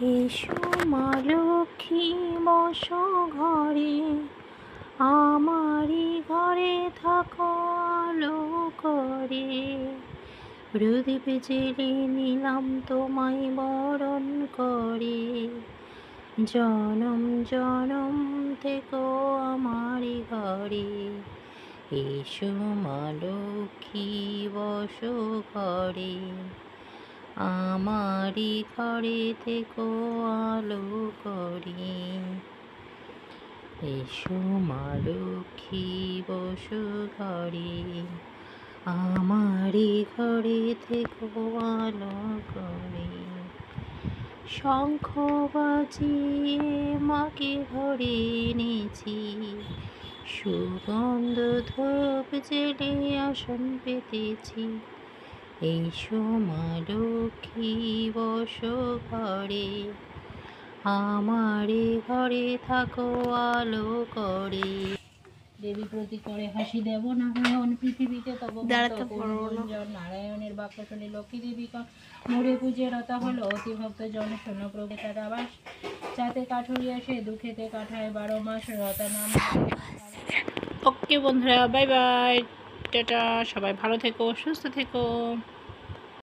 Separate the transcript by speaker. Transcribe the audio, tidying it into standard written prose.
Speaker 1: এসো মা লক্ষ্মী বসো ঘরে, আমারই ঘরে থাকো আলো করে। প্রদীপ জেলে নিলাম তোমায় বরণ করে, জনম জনম থেকো আমারই ঘরে। এসো মা লক্ষ্মী বসো ঘরে, আমারই ঘরে থেকো আলো করে। এসো মা লক্ষ্মী বসো ঘরে, আমারই ঘরে থেকো আলো করে। শঙ্খ বাজিয়ে মাকে ঘরে এনেছি, সুগন্ধ ধূপ জেলে আসন পেতেছি। এসো মা লক্ষ্মী বসো ঘরে, আমারে ঘরে থাকো আলো করে। দেবী প্রতি করে হাসি দেব নারায়ণ পৃথিবীতে তব নারায়ণের বাক্য শুনে লক্ষ্মী দেবী মোরে পূজে রতা হলো অতি ভক্ত জন শূন্য প্রভু তার আবাস। যাতে কাঠুরিয়া সে দুঃখেতে কাঠায় 12 মাস রতা নাম। ওকে বন্ধুরা, বাই বাই, টাটা। সবাই ভালো থেকো, সুস্থ থেকো।